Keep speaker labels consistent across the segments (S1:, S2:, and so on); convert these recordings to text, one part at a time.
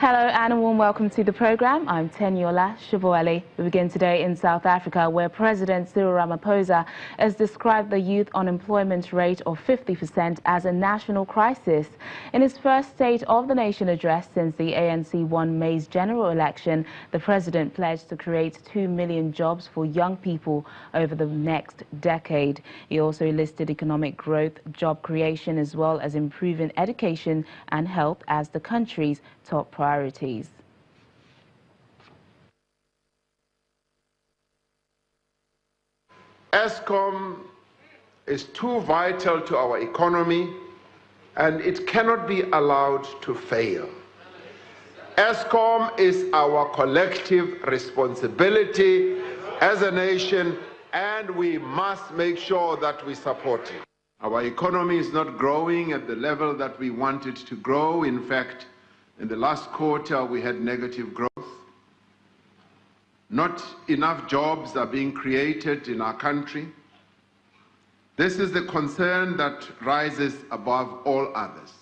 S1: Hello and a warm welcome to the programme. I'm Teniola Shivoeli. We begin today in South Africa, where President Cyril Ramaphosa has described the youth unemployment rate of 50% as a national crisis. In his first State of the Nation address since the ANC won May's general election, the president pledged to create 2 million jobs for young people over the next decade. He also listed economic growth, job creation, as well as improving education and health as the country's top priorities.
S2: Eskom is too vital to our economy and it cannot be allowed to fail. Eskom is our collective responsibility as a nation and we must make sure that we support it. Our economy is not growing at the level that we want it to grow. In fact, in the last quarter, we had negative growth. Not enough jobs are being created in our country. This is the concern that rises above all others.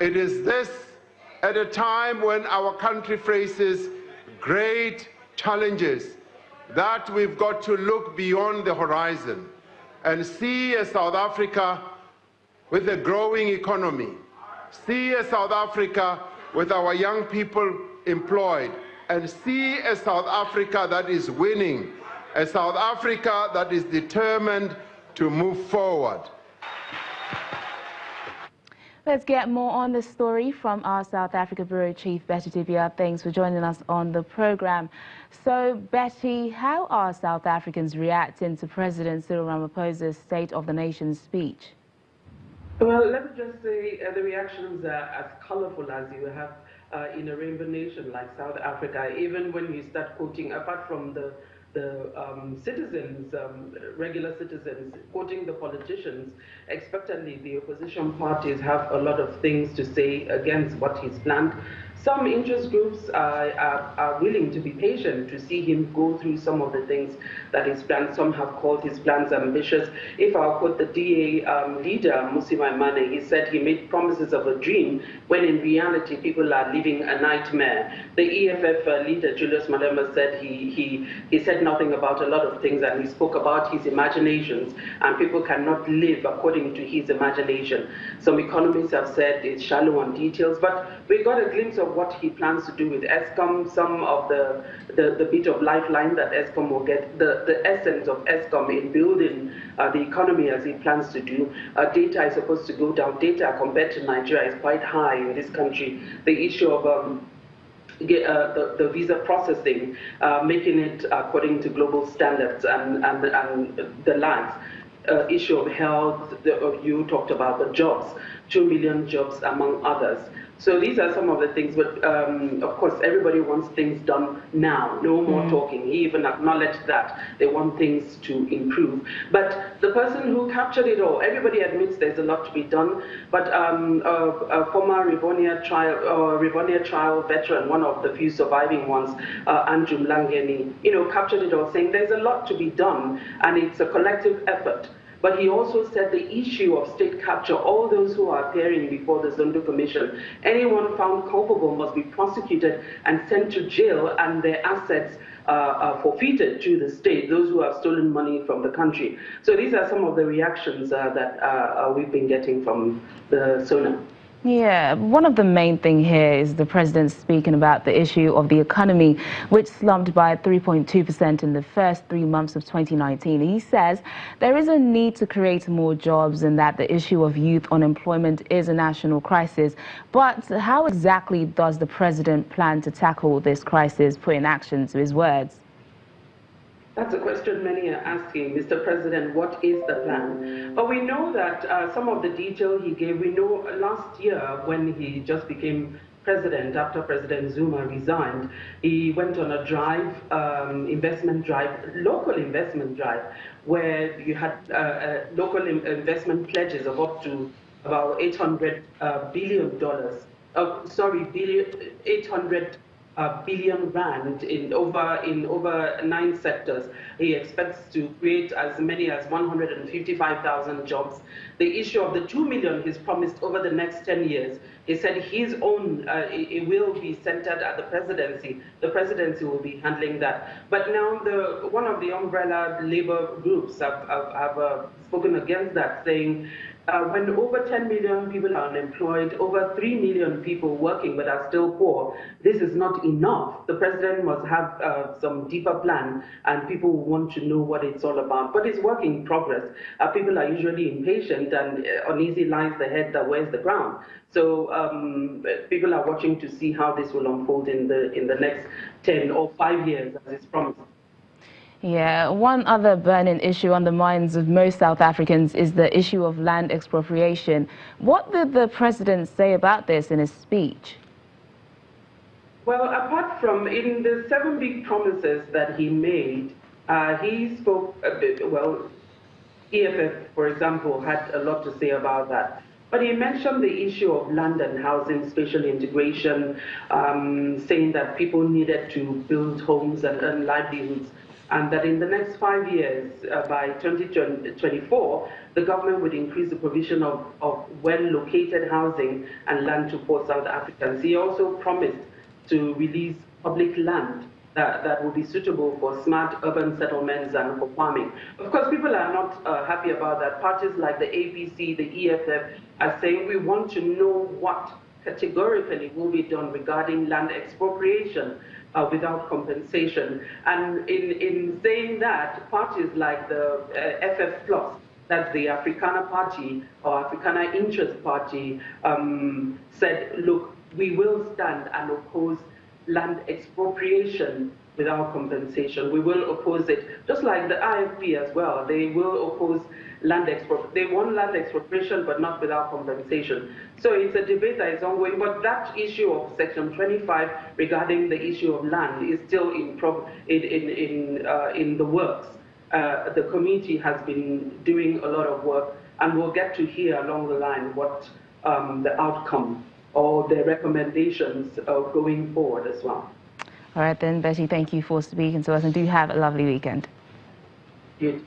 S2: It is this at a time when our country faces great challenges that we've got to look beyond the horizon and see a South Africa with a growing economy. See a South Africa with our young people employed, and see a South Africa that is winning, a South Africa that is determined to move forward.
S1: Let's get more on this story from our South Africa Bureau Chief, Betty Tibia. Thanks for joining us on the program. So, Betty, how are South Africans reacting to President Cyril Ramaphosa's State of the Nation speech?
S3: Well, let me just say the reactions are as colorful as you have in a rainbow nation like South Africa. Even when you start quoting, apart from the citizens, regular citizens, quoting the politicians, expectantly the opposition parties have a lot of things to say against what he's planned. Some interest groups are willing to be patient to see him go through some of the things that he's planned. Some have called his plans ambitious. If I quote the DA leader, Mmusi Maimane, he said he made promises of a dream when in reality people are living a nightmare. The EFF leader, Julius Malema, said he said nothing about a lot of things, and he spoke about his imaginations, and people cannot live according to his imagination. Some economists have said it's shallow on details, but we got a glimpse of what he plans to do with Eskom, some of the bit of lifeline that Eskom will get, the essence of Eskom in building the economy as he plans to do. Data is supposed to go down. Data compared to Nigeria is quite high in this country. The issue of the visa processing, making it according to global standards and the likes. Issue of health, you talked about the jobs, 2 million jobs among others. So these are some of the things, but of course everybody wants things done now, no more talking. He even acknowledged that they want things to improve. But the person who captured it all, everybody admits there's a lot to be done, but a former Rivonia trial veteran, one of the few surviving ones, Andrew Mlangeni, captured it all, saying there's a lot to be done and it's a collective effort. But he also said the issue of state capture, all those who are appearing before the Zondo Commission, anyone found culpable must be prosecuted and sent to jail and their assets forfeited to the state, those who have stolen money from the country. So these are some of the reactions that we've been getting from the SONA.
S1: Yeah, one of the main thing here is the president speaking about the issue of the economy, which slumped by 3.2% in the first 3 months of 2019. He says there is a need to create more jobs and that the issue of youth unemployment is a national crisis. But how exactly does the president plan to tackle this crisis, put in action to his words?
S3: That's a question many are asking, Mr. President, what is the plan? But we know that some of the detail he gave, we know last year when he just became president, after President Zuma resigned, he went on a drive, investment drive, local investment drive, where you had local investment pledges of up to about $800 billion. $800 billion rand in over 9 sectors. He expects to create as many as 155,000 jobs. The issue of the 2 million he's promised over the next 10 years, he said his own, it will be centered at the presidency. The presidency will be handling that. But now one of the umbrella labor groups have spoken against that, saying when over 10 million people are unemployed, over 3 million people working but are still poor, this is not enough. The president must have some deeper plan, and people want to know what it's all about. But it's work in progress. People are usually impatient, and uneasy lies the head that wears the crown. So people are watching to see how this will unfold in the next 10 or 5 years, as is promised.
S1: Yeah, one other burning issue on the minds of most South Africans is the issue of land expropriation. What did the president say about this in his speech?
S3: Well, apart from in the 7 big promises that he made, he spoke, well, EFF, for example, had a lot to say about that. But he mentioned the issue of land and housing, spatial integration, saying that people needed to build homes and earn livelihoods, and that in the next 5 years, by 2024, the government would increase the provision of well-located housing and land to poor South Africans. He also promised to release public land that will be suitable for smart urban settlements and for farming. Of course, people are not happy about that. Parties like the APC, the EFF are saying we want to know what categorically will be done regarding land expropriation without compensation. And in saying that, parties like the FF Plus, that's the Afrikaner Party or Afrikaner Interest Party, said, look, we will stand and oppose land expropriation without compensation. We will oppose it, just like the IFP as well. They will oppose land expropriation. They want land expropriation, but not without compensation. So it's a debate that is ongoing, but that issue of Section 25 regarding the issue of land is still in the works. The committee has been doing a lot of work, and we'll get to hear along the line what the outcome or the recommendations going forward as well.
S1: All right then, Betty, thank you for speaking to us, and do have a lovely weekend.
S3: Good.